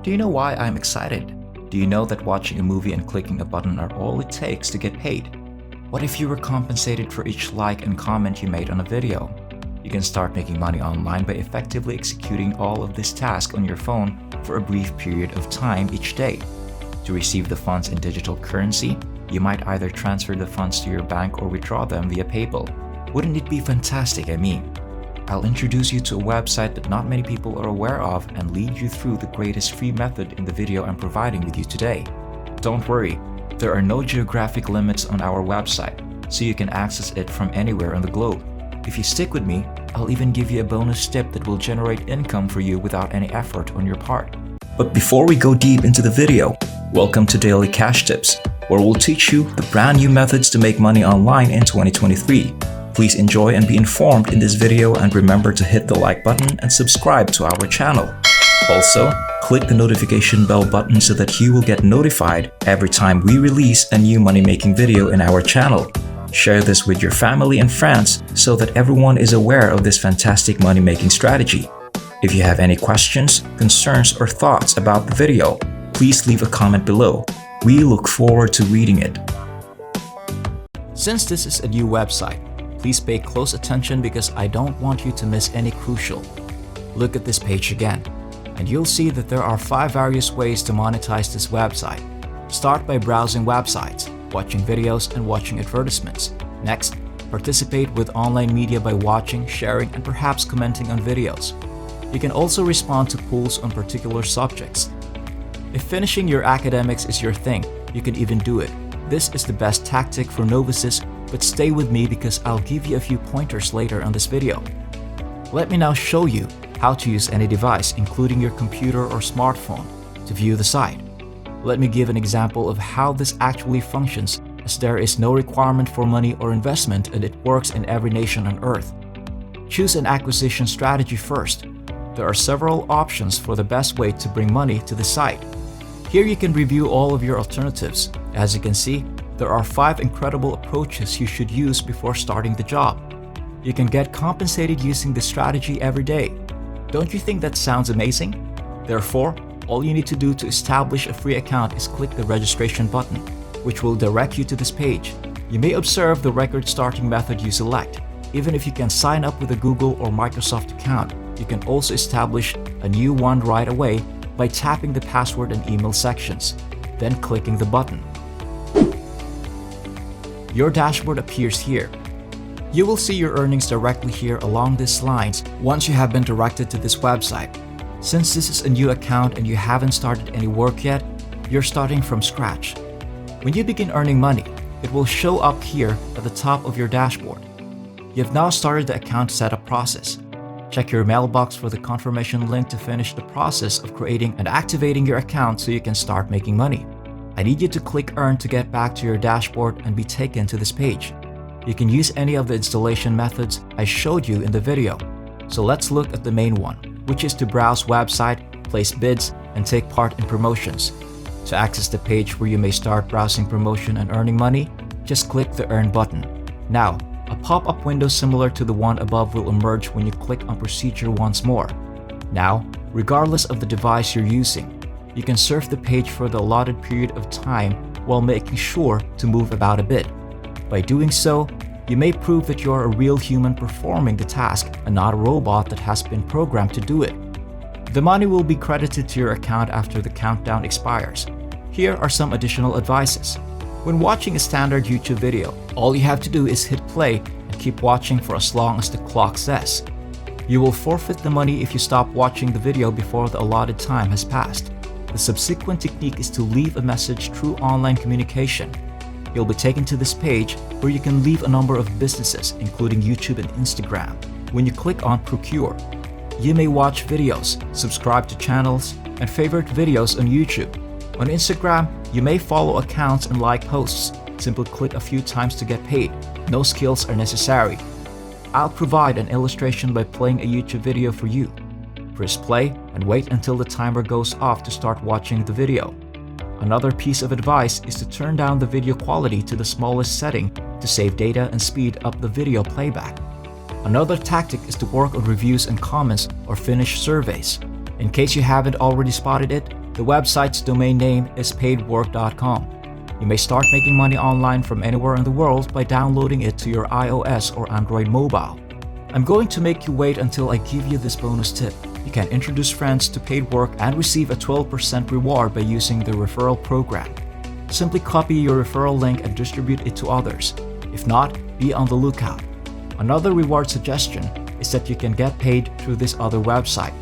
Do you know why I'm excited? Do you know that watching a movie and clicking a button are all it takes to get paid? What if you were compensated for each like and comment you made on a video? You can start making money online by effectively executing all of this tasks on your phone for a brief period of time each day. To receive the funds in digital currency, you might either transfer the funds to your bank or withdraw them via PayPal. Wouldn't it be fantastic, I mean? I'll introduce you to a website that not many people are aware of and lead you through the greatest free method in the video I'm providing with you today. Don't worry, there are no geographic limits on our website, so you can access it from anywhere on the globe. If you stick with me, I'll even give you a bonus tip that will generate income for you without any effort on your part. But before we go deep into the video, welcome to Daily Cash Tips, where we'll teach you the brand new methods to make money online in 2023. Please enjoy and be informed in this video, and remember to hit the like button and subscribe to our channel. Also, click the notification bell button so that you will get notified every time we release a new money-making video in our channel. Share this with your family and friends so that everyone is aware of this fantastic money-making strategy. If you have any questions, concerns, or thoughts about the video, please leave a comment below. We look forward to reading it. Since this is a new website, please pay close attention because I don't want you to miss any crucial. Look at this page again, and you'll see that there are 5 various ways to monetize this website. Start by browsing websites, watching videos, and watching advertisements. Next, participate with online media by watching, sharing, and perhaps commenting on videos. You can also respond to polls on particular subjects. If finishing your academics is your thing, you can even do it. This is the best tactic for novices, but stay with me because I'll give you a few pointers later on this video. Let me now show you how to use any device, including your computer or smartphone, to view the site. Let me give an example of how this actually functions, as there is no requirement for money or investment and it works in every nation on earth. Choose an acquisition strategy first. There are several options for the best way to bring money to the site. Here you can review all of your alternatives. As you can see, there are 5 incredible approaches you should use before starting the job. You can get compensated using this strategy every day. Don't you think that sounds amazing? Therefore, all you need to do to establish a free account is click the registration button, which will direct you to this page. You may observe the record starting method you select. Even if you can sign up with a Google or Microsoft account, you can also establish a new one right away by tapping the password and email sections, then clicking the button. Your dashboard appears here. You will see your earnings directly here along these lines once you have been directed to this website. Since this is a new account and you haven't started any work yet, you're starting from scratch. When you begin earning money, it will show up here at the top of your dashboard. You've now started the account setup process. Check your mailbox for the confirmation link to finish the process of creating and activating your account so you can start making money. I need you to click Earn to get back to your dashboard and be taken to this page. You can use any of the installation methods I showed you in the video. So let's look at the main one, which is to browse website, place bids, and take part in promotions. To access the page where you may start browsing promotion and earning money, just click the Earn button. Now, a pop-up window similar to the one above will emerge when you click on Procedure once more. Now, regardless of the device you're using, you can surf the page for the allotted period of time while making sure to move about a bit. By doing so, you may prove that you're a real human performing the task and not a robot that has been programmed to do it. The money will be credited to your account after the countdown expires. Here are some additional advices. When watching a standard YouTube video, all you have to do is hit play and keep watching for as long as the clock says. You will forfeit the money if you stop watching the video before the allotted time has passed. The subsequent technique is to leave a message through online communication. You'll be taken to this page where you can leave a number of businesses, including YouTube and Instagram. When you click on Procure, you may watch videos, subscribe to channels, and favorite videos on YouTube. On Instagram, you may follow accounts and like posts. Simply click a few times to get paid. No skills are necessary. I'll provide an illustration by playing a YouTube video for you. Press play and wait until the timer goes off to start watching the video. Another piece of advice is to turn down the video quality to the smallest setting to save data and speed up the video playback. Another tactic is to work on reviews and comments or finish surveys. In case you haven't already spotted it, The website's domain name is paidwork.com. You may start making money online from anywhere in the world by downloading it to your iOS or Android mobile. I'm going to make you wait until I give you this bonus tip. You can introduce friends to paid work and receive a 12% reward by using the referral program. Simply copy your referral link and distribute it to others. If not, be on the lookout. Another reward suggestion is that you can get paid through this other website.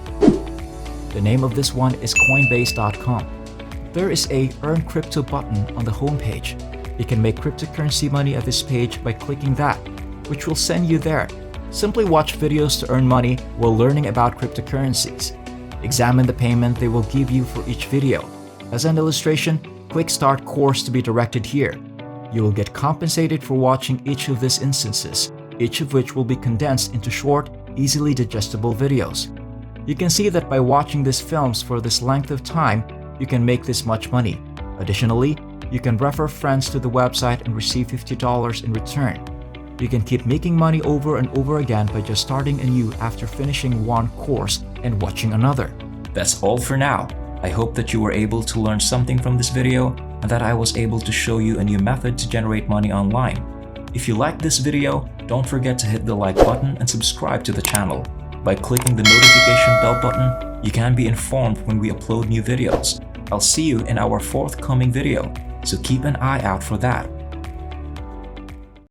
The name of this one is Coinbase.com. There is a Earn Crypto button on the homepage. You can make cryptocurrency money at this page by clicking that, which will send you there. Simply watch videos to earn money while learning about cryptocurrencies. Examine the payment they will give you for each video. As an illustration, click Start Course to be directed here. You will get compensated for watching each of these instances, each of which will be condensed into short, easily digestible videos. You can see that by watching these films for this length of time, you can make this much money. Additionally, you can refer friends to the website and receive $50 in return. You can keep making money over and over again by just starting anew after finishing one course and watching another. That's all for now. I hope that you were able to learn something from this video and that I was able to show you a new method to generate money online. If you liked this video, don't forget to hit the like button and subscribe to the channel. By clicking the notification bell button, you can be informed when we upload new videos. I'll see you in our forthcoming video, so keep an eye out for that.